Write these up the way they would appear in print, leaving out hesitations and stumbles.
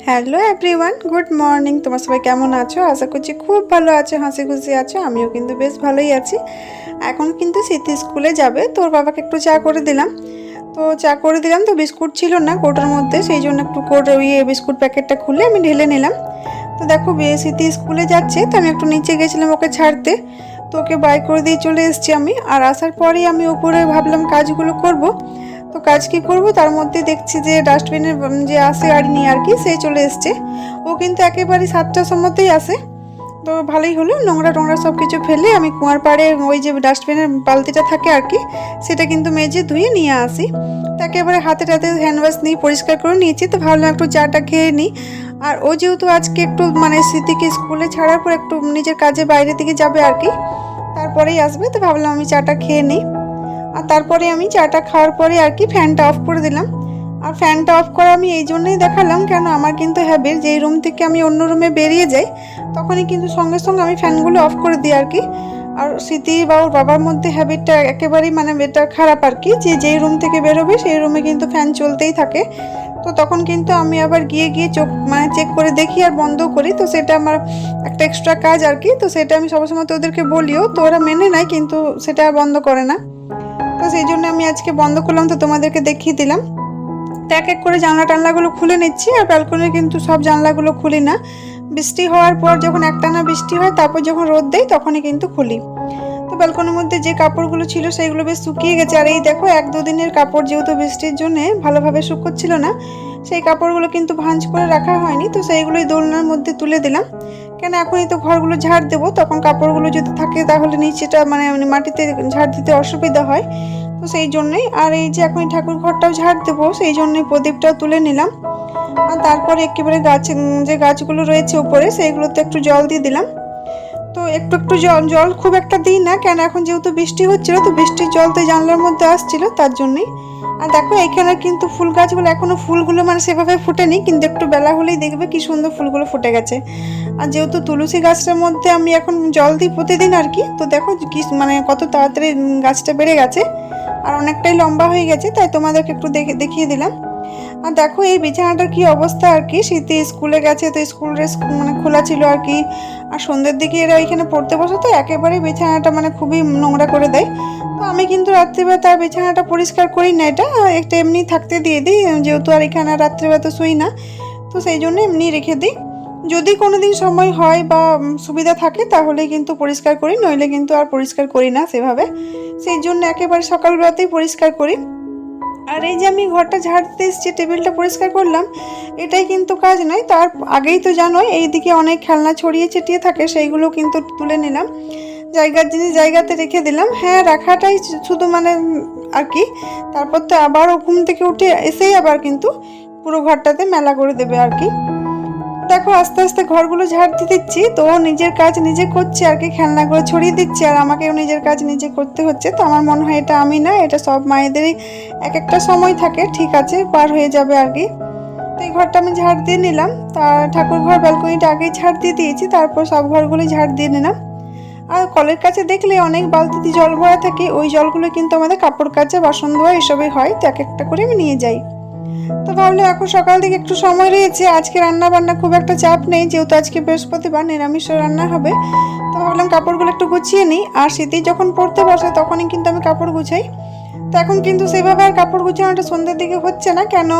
Hello everyone, good morning. তোমরা সবাই কেমন আছো? আশা করছি খুব ভালো আছো, হাসি খুশি আছো। আমিও কিন্তু বেশ ভালোই আছি। এখন কিন্তু স্মৃতি স্কুলে যাবে, তোর বাবাকে একটু চা করে দিলাম। তো বিস্কুট ছিল না কোটোর মধ্যে, সেই জন্য একটু বিস্কুট প্যাকেটটা খুলে আমি ঢেলে নিলাম। তো দেখো স্মৃতি স্কুলে যাচ্ছে, তো আমি একটু নিচে গেছিলাম ওকে ছাড়তে। তো ওকে বাই করে দিয়ে চলে এসেছি আমি। আর আসার পরেই আমি উপরে ভাবলাম কাজগুলো করব। তো কাজ কি করব, তার মধ্যে দেখছি যে ডাস্টবিনের যে আসে গাড়ি নিয়ে আর কি, সে চলে এসছে। ও কিন্তু একেবারে 7টার সময়তেই আসে। তো ভালোই হলো, নোংরা টোংরা সব কিছু ফেলে আমি কুয়ার পাড়ে ওই যে ডাস্টবিনের বালতিটা থাকে আর কি, সেটা কিন্তু মেজে ধুয়ে নিয়ে আসি। তো একেবারে হাতে টাতে হ্যান্ড ওয়াশ নিয়ে পরিষ্কার করে নিয়েছি। তো ভাবলাম একটু চাটা খেয়ে নিই। আর ও যেহেতু আজকে একটু স্মৃতিকে স্কুলে ছাড়ার পর একটু নিজের কাজে বাইরের দিকে যাবে আর কি, তারপরেই আসবে। তো ভাবলাম আমি চাটা খেয়ে নিই। আর তারপরে আমি চাটা খাওয়ার পরে আর কি ফ্যানটা অফ করে দিলাম। আর ফ্যানটা অফ করা আমি এই জন্যই দেখালাম, কেন আমার কিন্তু হ্যাবিট যে এই রুম থেকে আমি অন্য রুমে বেরিয়ে যাই, তখনই কিন্তু সঙ্গে সঙ্গে আমি ফ্যানগুলো অফ করে দিই আর কি। আর স্মৃতি বা ওর বাবার মধ্যে হ্যাবিটটা একেবারেই এটা খারাপ আর কি, যে যেই রুম থেকে বেরোবে সেই রুমে কিন্তু ফ্যান চলতেই থাকে। তো তখন কিন্তু আমি আবার গিয়ে গিয়ে চোখ চেক করে দেখি আর বন্ধ করি। তো সেটা আমার একটা এক্সট্রা কাজ আর কি। তো সেটা আমি সবসময় তো ওদেরকে বলিও, তো ওরা মেনে নেয়, কিন্তু সেটা বন্ধ করে না। তো সেই জন্য আমি আজকে বন্ধ করলাম, তো তোমাদেরকে দেখিয়ে দিলাম। তো এক এক করে জানলা টানলাগুলো খুলে নিচ্ছি। আর ব্যালকনির কিন্তু সব জানলাগুলো খুলি না, বৃষ্টি হওয়ার পর যখন একটানা বৃষ্টি হয় তারপর যখন রোদ দেয় তখনই কিন্তু খুলি। তো ব্যালকনির মধ্যে যে কাপড়গুলো ছিল সেগুলো বেশ শুকিয়ে গেছে। আর এই দেখো 1-2 দিনের কাপড়, যেহেতু বৃষ্টির জন্য ভালোভাবে শুকোচ্ছিল না, সেই কাপড়গুলো কিন্তু ভাঁজ করে রাখা হয়নি। তো সেইগুলোই দোলনার মধ্যে তুলে দিলাম, কেন এখনই তো ঘরগুলো ঝাড় দেবো, তখন কাপড়গুলো যদি থাকে তাহলে নিচেটা মাটিতে ঝাড় দিতে অসুবিধা হয়। তো সেই জন্যই। আর এই যে এখনই ঠাকুর ঘরটাও ঝাড় দেবো, সেই জন্যই প্রদীপটাও তুলে নিলাম। আর তারপরে একেবারে যে গাছগুলো রয়েছে উপরে সেইগুলোতে একটু জল দিয়ে দিলাম। তো একটু একটু জল খুব একটা দিই না, কেন এখন যেহেতু বৃষ্টি হচ্ছিল, তো বৃষ্টির জল তো জানলার মধ্যে আসছিল, তার জন্যই। আর দেখো এখানে কিন্তু ফুল গাছগুলো এখনো ফুলগুলো সেভাবে ফুটেনি, কিন্তু একটু বেলা হলেই দেখবে কি সুন্দর ফুলগুলো ফুটে গেছে। আর যেহেতু তুলসী গাছটার মধ্যে আমি এখন জল দিই প্রতিদিন আর কি, তো দেখো কি কত তাড়াতাড়ি গাছটা বেড়ে গেছে আর অনেকটাই লম্বা হয়ে গেছে, তাই তোমাদেরকে একটু দেখিয়ে দিলাম। আর দেখো এই বিছানাটার কি অবস্থা আর কি, স্মৃতি স্কুলে গেছে তো স্কুল ড্রেস খোলা ছিল আর কি। আর সন্ধ্যের দিকে এরা এখানে পড়তে বসে, তো একেবারে বিছানাটা খুবই নোংরা করে দেয়। তো আমি কিন্তু রাত্রিবেলা তার বিছানাটা পরিষ্কার করি না, এটা একটা এমনি থাকতে দিয়ে দিই, যেহেতু আর এখানে রাত্রিবেলা তো শুই না, তো সেই জন্য এমনি রেখে দিই। যদি কোনো দিন সময় হয় বা সুবিধা থাকে তাহলে কিন্তু পরিষ্কার করি, নইলে কিন্তু আর পরিষ্কার করি না সেভাবে। সেই জন্য একেবারে সকালবেলাতেই পরিষ্কার করি। আর এই যে আমি ঘরটা ঝাড় দিতে এসেছি, টেবিলটা পরিষ্কার করলাম, এটাই কিন্তু কাজ নয়। তার আগেই তো জানোই এইদিকে অনেক খেলনা ছড়িয়ে ছিটিয়ে থাকে, সেইগুলো কিন্তু তুলে নিলাম, জায়গার জিনিস জায়গাতে রেখে দিলাম। হ্যাঁ, রাখাটাই শুধু আর কি। তারপর তো আবার ঘুম থেকে উঠে এসেই আবার কিন্তু পুরো ঘরটাতে মেলা করে দেবে আর কি। দেখো আস্তে আস্তে ঘরগুলো ঝাড় দিয়ে দিচ্ছি, তো ও নিজের কাজ নিজে করছে আর কি, খেলনাগুলো ছড়িয়ে দিচ্ছে, আর আমাকেও নিজের কাজ নিজে করতে হচ্ছে। তো আমার মনে হয় এটা আমি না, এটা সব মায়েদেরই এক একটা সময় থাকে, ঠিক আছে, পার হয়ে যাবে আর কি। তো এই ঘরটা আমি ঝাড় দিয়ে নিলাম, তার ঠাকুর ঘর ব্যালকনিটা আগেই ঝাড় দিয়ে দিয়েছি, তারপর সব ঘরগুলোই ঝাড় দিয়ে নিলাম। আর কলের কাছে দেখলে অনেক বালতিতে জল ভরা থাকে, ওই জলগুলো কিন্তু আমাদের কাপড় কাচা, বাসন ধোয়া এসবই হয়, তো এক একটা করে আমি নিয়ে যাই। তো ভাবলাম এখন সকাল থেকে একটু সময় রয়েছে, আজকে রান্না বান্না খুব একটা চাপ নেই, যেহেতু আজকে বৃহস্পতিবার নিরামিষ রান্না হবে। তো ভাবলাম কাপড়গুলো একটু গুছিয়ে নিই। আর শীতে যখন পড়তে বসে তখনই কিন্তু আমি কাপড় গুছাই। তো এখন কিন্তু সেভাবে আর কাপড় গুছানোটা সন্ধ্যের দিকে হচ্ছে না, কেন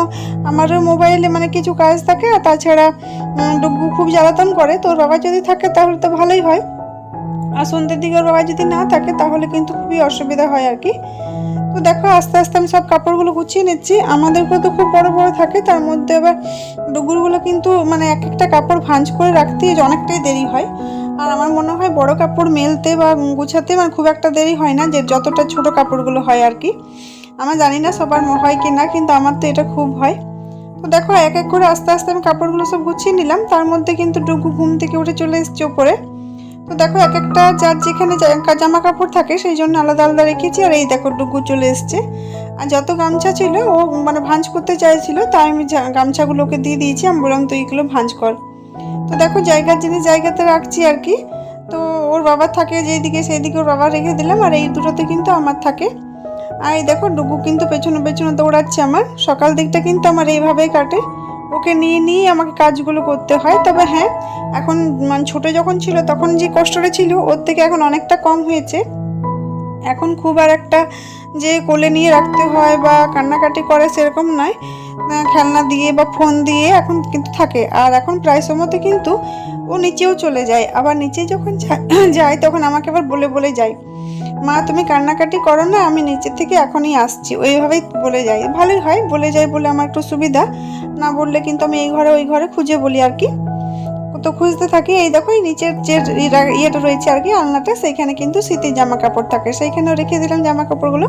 আমারও মোবাইলে কিছু কাজ থাকে, আর তাছাড়া ডুগু খুব জ্বালাতন করে, তো ওর বাবা যদি থাকে তাহলে তো ভালোই হয়। আর সন্ধ্যের দিকে ওর বাবা যদি না থাকে তাহলে কিন্তু খুবই অসুবিধা হয় আর কি। তো দেখো আস্তে আস্তে আমি সব কাপড়গুলো গুছিয়ে নিচ্ছি। আমাদেরগুলো তো খুব বড় বড় থাকে, তার মধ্যে আবার ডুগুরগুলো কিন্তু এক একটা কাপড় ভাঁজ করে রাখতে অনেকটাই দেরি হয়। আর আমার মনে হয় বড় কাপড় মেলতে বা গুছাতে খুব একটা দেরি হয় না, যে যতটা ছোট কাপড়গুলো হয় আর কি। আমার জানি না সবার হয় কি না, কিন্তু আমার তো এটা খুব হয়। তো দেখো এক এক করে আস্তে আস্তে আমি কাপড়গুলো সব গুছিয়ে নিলাম, তার মধ্যে কিন্তু ডুগু ঘুম থেকে উঠে চলে এসছে উপরে। তো দেখো এক একটা যার যেখানে জামা কাপড় থাকে সেই জন্য আলাদা আলাদা রেখেছি। আর এই দেখো ডুগু চলে এসছে। আর যত গামছা ছিল ও ভাঁজ করতে চাইছিল, তাই আমি গামছাগুলোকে দিয়ে দিয়েছি, আমি বললাম তো এইগুলো ভাঁজ কর। তো দেখো জায়গার জিনিস জায়গাতে রাখছি আর কি। তো ওর বাবা থাকে যেদিকে সেই দিকে ওর বাবা রেখে দিলাম, আর এই দুটোতে কিন্তু আমার থাকে। আর এই দেখো ডুগু কিন্তু পেছনে পেছনে দৌড়াচ্ছে আমার। সকাল দিকটা কিন্তু আমার এইভাবেই কাটে, ও ওকে নিয়ে নিয়ে আমাকে কাজগুলো করতে হয়। তবে হ্যাঁ, এখন মানে ছোটো যখন ছিল তখন যে কষ্টটা ছিল ওর থেকে এখন অনেকটা কম হয়েছে। এখন খুব আর একটা যে কোলে নিয়ে রাখতে হয় বা কান্নাকাটি করে সেরকম নয়, খেলনা দিয়ে বা ফোন দিয়ে এখন কিন্তু থাকে। আর এখন প্রায় সময়তে কিন্তু ও নিচেও চলে যায়, আবার নিচে যখন যায় তখন আমাকে আবার বলে বলে যায়, মা তুমি কান্নাকাটি করো না, আমি নিচে থেকে এখনই আসছি, ওইভাবেই বলে যাই। ভালোই হয়, বলে যাই বলে আমার একটু সুবিধা, না বললে কিন্তু আমি এই ঘরে ওই ঘরে খুঁজে বলি আর কি। তো খুঁজতে থাকি। এই দেখো এই নিচের যে ইয়েটা রয়েছে আর কি, আলনাটা, সেইখানে কিন্তু শীতের জামা কাপড় থাকে, সেইখানেও রেখে দিলাম জামা কাপড়গুলো।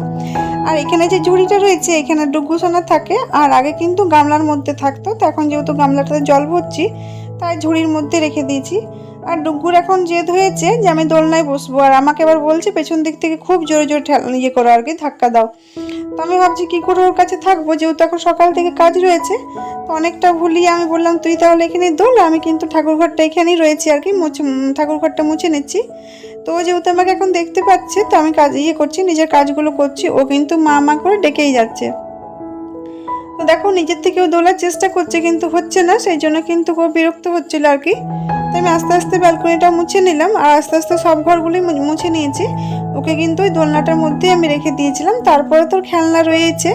আর এখানে যে ঝুড়িটা রয়েছে এখানে ডুগু সোনা থাকে, আর আগে কিন্তু গামলার মধ্যে থাকতো, তো এখন যেহেতু গামলাটাতে জল ভরছি তাই ঝুড়ির মধ্যে রেখে দিয়েছি। আর ডুগুর এখন জেদ হয়েছে যে আমি দোলনায় বসবো, আর আমাকে আবার বলছে পেছন দিক থেকে খুব জোরে জোরে ইয়ে করো আর কি, ধাক্কা দাও। তো আমি ভাবছি কী করে ওর কাছে থাকবো, যেহেতু এখন সকাল থেকে কাজ রয়েছে। তো অনেকটা ভুলিয়ে আমি বললাম তুই তাহলে এখানে দোল, আমি কিন্তু ঠাকুরঘরটা এখানেই রয়েছি আর কি, ঠাকুরঘরটা মুছে নিচ্ছি। তো ও যেহেতু আমাকে এখন দেখতে পাচ্ছে, তো আমি কাজ করছি, নিজের কাজগুলো করছি, ও কিন্তু মা মা করে ডেকেই যাচ্ছে। তো দেখো নিজের থেকেও দোলার চেষ্টা করছে কিন্তু হচ্ছে না, সেই জন্য কিন্তু ও বিরক্ত হচ্ছিল আর কি। তো আমি আস্তে আস্তে ব্যালকনিটা মুছে নিলাম, আর আস্তে আস্তে সব ঘরগুলি মুছে নিয়েছি। ওকে কিন্তু ওই দোলনাটার মধ্যেই আমি রেখে দিয়েছিলাম, তারপরে তোর খেলনা রয়েছে,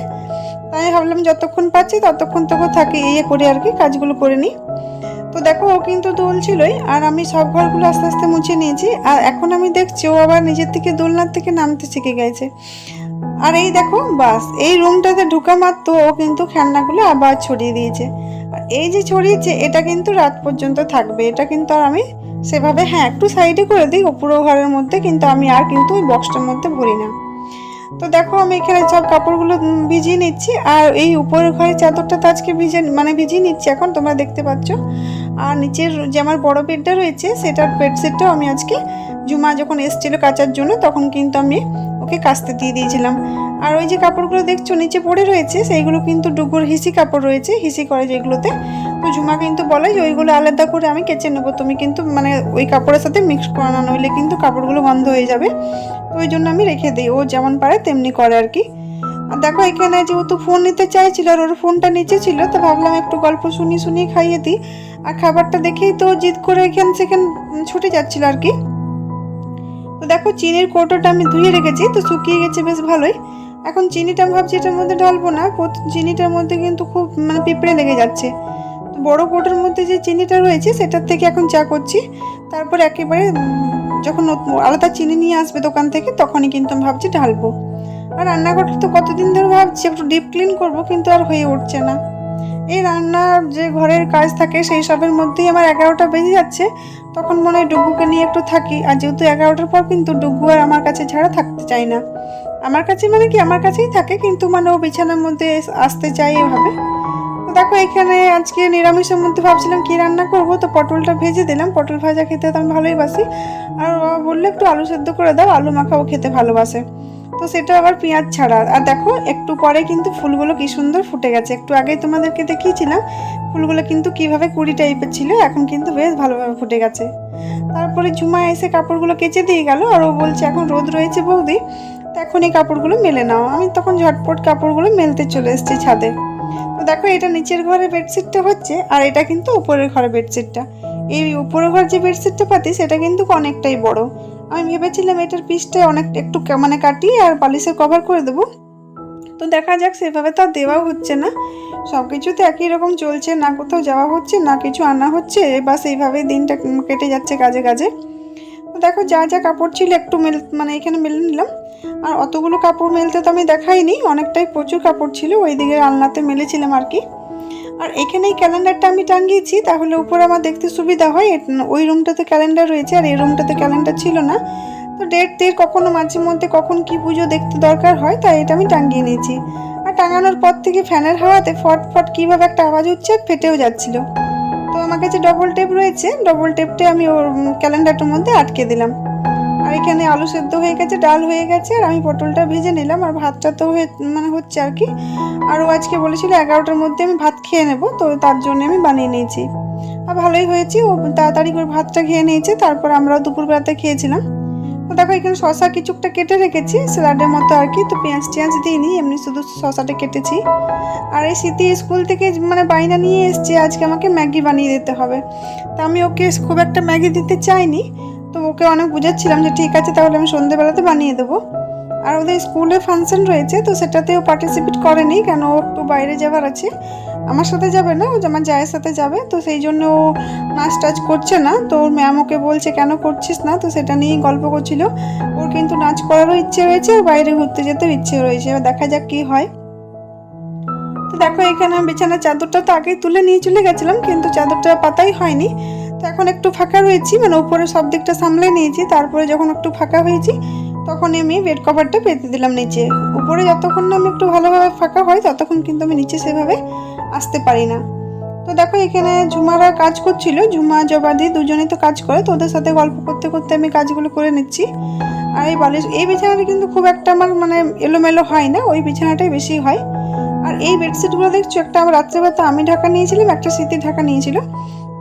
তাই ভাবলাম যতক্ষণ পাচ্ছি ততক্ষণ তোকে থাকি করি আর কি, কাজগুলো করে নিই। তো দেখো ও কিন্তু দোলছিলই, আর আমি সব ঘরগুলো আস্তে আস্তে মুছে নিয়েছি। আর এখন আমি দেখছি ও আবার নিজের থেকে দোলনার থেকে নামতে শিখে গেছে। আর এই দেখো বাস এই রুমটাতে ঢুকা মাত্র ও কিন্তু খেলনাগুলো আবার ছড়িয়ে দিয়েছে। আর এই যে ছড়িয়েছে এটা কিন্তু রাত পর্যন্ত থাকবে, এটা কিন্তু আর আমি সেভাবে, হ্যাঁ একটু সাইডে করে দিই পুরো ঘরের মধ্যে, কিন্তু আমি আর কিন্তু ওই বক্সটার মধ্যে ভরি না। তো দেখো আমি এখানে সব কাপড়গুলো ভিজিয়ে নিচ্ছি, আর এই উপরের ঘরের চাদরটা তো আজকে ভিজিয়ে নিচ্ছি এখন, তোমরা দেখতে পাচ্ছ। আর নিচের যে আমার বড় বেডটা রয়েছে সেটার বেডশিটটাও আমি আজকে জুমা যখন এসেছিলো কাচার জন্য তখন কিন্তু আমি ওকে কাচতে দিয়ে দিয়েছিলাম। আর ওই যে কাপড়গুলো দেখছো নিচে পড়ে রয়েছে সেইগুলো কিন্তু ডুগুর হিসি কাপড় রয়েছে, হিসি করে যেগুলোতে। তো ঝুমা কিন্তু বলে যে ওইগুলো আলাদা করে আমি কেচে নেবো, তুমি কিন্তু মানে ওই কাপড়ের সাথে মিক্স করা না, নইলে কিন্তু কাপড়গুলো গন্ধ হয়ে যাবে। তো ওই জন্য আমি রেখে দিই, ও যেমন পারে তেমনি করে আর কি। আর দেখো এখানে যেহেতু ফোন নিতে চাইছিল আর ওর ফোনটা নিচে ছিল, তো ভাবলাম একটু গল্প শুনিয়ে খাইয়ে দিই। আর খাবারটা দেখেই তো জিদ করে সেখানে ছুটে যাচ্ছিল আর কি। তো দেখো চিনির কৌটোটা আমি ধুয়ে রেখেছি, তো শুকিয়ে গেছে বেশ ভালোই। এখন চিনিটা ভাবছি এটার মধ্যে ঢালবো না, চিনিটার মধ্যে কিন্তু খুব মানে পিঁপড়ে লেগে যাচ্ছে। তো বড় কৌটোর মধ্যে যে চিনিটা রয়েছে সেটার থেকে এখন চা করছি। তারপর একেবারে যখন আলাদা চিনি নিয়ে আসবে দোকান থেকে তখনই কিন্তু আমি ভাবছি ঢালবো। আর রান্নাঘরটা তো কতদিন ধরে ভাবছি একটু ডিপ ক্লিন করবো, কিন্তু আর হয়ে উঠছে না। এই রান্নার যে ঘরের কাজ থাকে সেই সবের মধ্যেই আমার 11টা বেজে যাচ্ছে। তখন মনে হয় ডুগুকে নিয়ে একটু থাকি, আর যেহেতু 11টার পর কিন্তু ডুগু আর আমার কাছে ছাড়া থাকতে চায় না। আমার কাছে মানে কি আমার কাছেই থাকে, কিন্তু মানে ও বিছানার মধ্যে আসতে চায় এভাবে। তো দেখো এখানে আজকে নিরামিষের মধ্যে ভাবছিলাম কি রান্না করবো, তো পটলটা ভেজে দিলাম, পটল ভাজা খেতে তো আমি ভালোই বাসি। আর বললে একটু আলু সেদ্ধ করে দাও, আলু মাখাও খেতে ভালোবাসে, তো সেটা আবার পেঁয়াজ ছাড়া। আর দেখো একটু পরে কিন্তু ফুলগুলো কি সুন্দর ফুটে গেছে, একটু আগেই তোমাদেরকে দেখিয়েছিলাম ফুলগুলো কিন্তু কিভাবে কুড়ি টাইপের ছিল, এখন কিন্তু বেশ ভালোভাবে ফুটে গেছে। তারপরে ঝুমা এসে কাপড়গুলো কেচে দিয়ে গেল, আর ও বলছে এখন রোদ রয়েছে বৌদি, তো এখন এই কাপড়গুলো মেলে নাও। আমি তখন ঝটপট কাপড়গুলো মেলতে চলে এসেছি ছাদে। তো দেখো এটা নিচের ঘরে বেডশিটটা হচ্ছে, আর এটা কিন্তু উপরের ঘরে বেডশিটটা। এই উপরের ঘর যে বেডশিটটা পাতি সেটা কিন্তু অনেকটাই বড়। আমি ভেবেছিলাম এটার পিসটা একটু মানে কাটিয়ে আর বালিশের কভার করে দেবো। তো দেখা যাক, সেভাবে তো আর দেওয়াও হচ্ছে না, সব কিছুতে একই রকম চলছে, না কোথাও যাওয়া হচ্ছে না কিছু আনা হচ্ছে, বাস এইভাবেই দিনটা কেটে যাচ্ছে কাজে কাজে। তো দেখো যা যা কাপড় ছিল একটু মানে এখানে মেলে নিলাম। আর অতগুলো কাপড় মেলতে তো আমি দেখাইনি, অনেকটাই প্রচুর কাপড় ছিল, ওই দিকে আলনাতে মেলেছিলাম আর কি। আর এখানে এই ক্যালেন্ডারটা আমি টাঙিয়েছি, তাহলে উপরে আমার দেখতে সুবিধা হয়। ওই রুমটাতে ক্যালেন্ডার রয়েছে আর এই রুমটাতে ক্যালেন্ডার ছিল না, তো ডেট কখনো মাঝে মধ্যে কখন কি পুজো দেখতে দরকার হয়, তাই এটা আমি টাঙিয়ে নিয়েছি। আর টাঙানোর পর থেকে ফ্যানের হাওয়াতে ফট ফট কীভাবে একটা আওয়াজ হচ্ছে, ফেটেও যাচ্ছিল। তো আমার কাছে ডবল টেপ রয়েছে, ডবল টেপটা আমি ওর ক্যালেন্ডারটার মধ্যে আটকে দিলাম। আর এখানে আলু সেদ্ধ হয়ে গেছে, ডাল হয়ে গেছে, আর আমি পটলটা ভেজে নিলাম, আর ভাতটা তো মানে হচ্ছে আর কি। আর ও আজকে বলেছিল 11টার মধ্যে আমি ভাত খেয়ে নেব, তো তার জন্য আমি বানিয়ে নিয়েছি। আর ভালোই হয়েছে, ও তাড়াতাড়ি করে ভাতটা খেয়ে নিয়েছে, তারপর আমরাও দুপুরবেলাতে খেয়েছিলাম। তো দেখো এখানে শসা কিছুটা কেটে রেখেছি স্যালাডের মতো আর কি, তো পেঁয়াজ টিয়াজ দিইনি, এমনি শুধু শসাটা কেটেছি। আর এই স্মৃতি স্কুল থেকে মানে বায়না নিয়ে এসছে আজকে আমাকে ম্যাগি বানিয়ে দিতে হবে। তা আমি ওকে খুব একটা ম্যাগি দিতে চাইনি, তো ওকে অনেক বুঝাচ্ছিলাম যে ঠিক আছে তাহলে আমি সন্ধ্যেবেলাতে বানিয়ে দেবো। আর ওদের স্কুলে ফাংশন রয়েছে, তো সেটাতেও পার্টিসিপেট করেনি, কেন ও একটু বাইরে যাওয়ার আছে, আমার সাথে যাবে না, ও আমার জায়ের সাথে যাবে, তো সেই জন্য ও নাচ টাচ করছে না। তো ওর ম্যাম ওকে বলছে কেন করছিস না, তো সেটা নিয়েই গল্প করছিল। ওর কিন্তু নাচ করারও ইচ্ছে রয়েছে আর বাইরে ঘুরতে যেতেও ইচ্ছে রয়েছে, এবার দেখা যাক কী হয়। তো দেখো এখানে বিছানার চাদরটা তো আগেই তুলে নিয়ে চলে গেছিলাম, কিন্তু চাদরটা পাতাই হয়নি। তো এখন একটু ফাঁকা রয়েছি, মানে উপরে সব দিকটা সামলে নিয়েছি, তারপরে যখন একটু ফাঁকা হয়েছি তখন আমি বেড কভারটা পেতে দিলাম নিচে। উপরে যতক্ষণ না আমি একটু ভালোভাবে ফাঁকা হয় ততক্ষণ কিন্তু আমি নিচে সেভাবে আসতে পারি না। তো দেখো এখানে ঝুমারা কাজ করছিল, ঝুমা জবাদি দুজনেই তো কাজ করে, তো ওদের সাথে গল্প করতে করতে আমি কাজগুলো করে নিচ্ছি। আর এই বালিশ এই বিছানাটা কিন্তু খুব একটা আমার মানে এলোমেলো হয় না, ওই বিছানাটাই বেশি হয়। আর এই বেডশিটগুলো দেখছো, একটা আমার রাত্রেবেলা আমি ঢাকা নিয়েছিলাম, একটা স্মৃতি ঢাকা নিয়েছিল।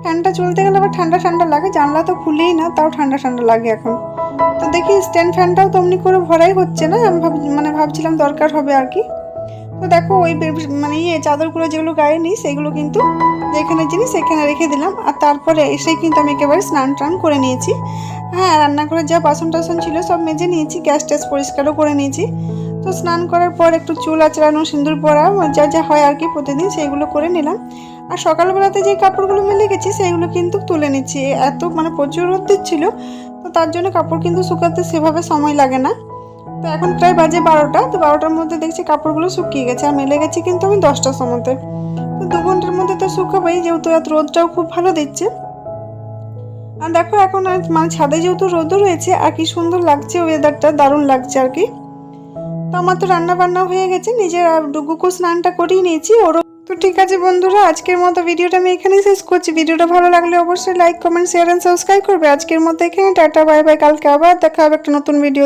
ফ্যানটা চলতে গেলে আবার ঠান্ডা ঠান্ডা লাগে, জানলা তো খুলেই না, তাও ঠান্ডা ঠান্ডা লাগে এখন। তো দেখি স্ট্যান্ড ফ্যানটাও তেমনি করে ভরাই হচ্ছে না, আমি ভাবছিলাম দরকার হবে আর কি। তো দেখো ওই মানে চাদরগুলো যেগুলো গায়ে নিই সেগুলো কিন্তু যেখানে জিনিস সেখানে রেখে দিলাম। আর তারপরে এসেই কিন্তু আমি একেবারে স্নান টান করে নিয়েছি। হ্যাঁ, রান্নাঘরে যা বাসন টাসন ছিল সব মেজে নিয়েছি, গ্যাস ট্যাস পরিষ্কারও করে নিয়েছি। তো স্নান করার পর একটু চুল আঁচড়ানো, সিঁদুর পরা, যা যা হয় আর কি প্রতিদিন, সেইগুলো করে নিলাম। আর সকালবেলাতে যে কাপড়গুলো মেলে গেছি সেইগুলো কিন্তু তুলে নিচ্ছি, এত মানে প্রচুর রোদ দিচ্ছিল, তো তার জন্য কাপড় কিন্তু শুকাতে সেভাবে সময় লাগে না। তো এখন প্রায় বাজে 12টা, তো 12টার মধ্যে দেখছি কাপড়গুলো শুকিয়ে গেছে, আর মেলে গেছে কিন্তু আমি 10টার সময়তে। তো 2 ঘন্টার মধ্যে তো শুকাবেই, যেহেতু রোদটাও খুব ভালো দিচ্ছে। আর দেখো এখন মানে ছাদে যেহেতু রোদও রয়েছে, আর কি সুন্দর লাগছে ওয়েদারটা, দারুণ লাগছে আর কি। তো আমার তো রান্না বান্না হয়ে গেছে, নিজের ডুগুকু স্নানটা করিয়ে নিয়েছি ওরও। তো ঠিক আছে বন্ধুরা, আজকের মতো ভিডিওটা আমি এখানেই শেষ করছি। ভিডিওটা ভালো লাগলে অবশ্যই like, comment, share and subscribe করবে। আজকের মতো এখানে টাটা, বাই বাই। কালকে আবার দেখা হবে একটা নতুন ভিডিও।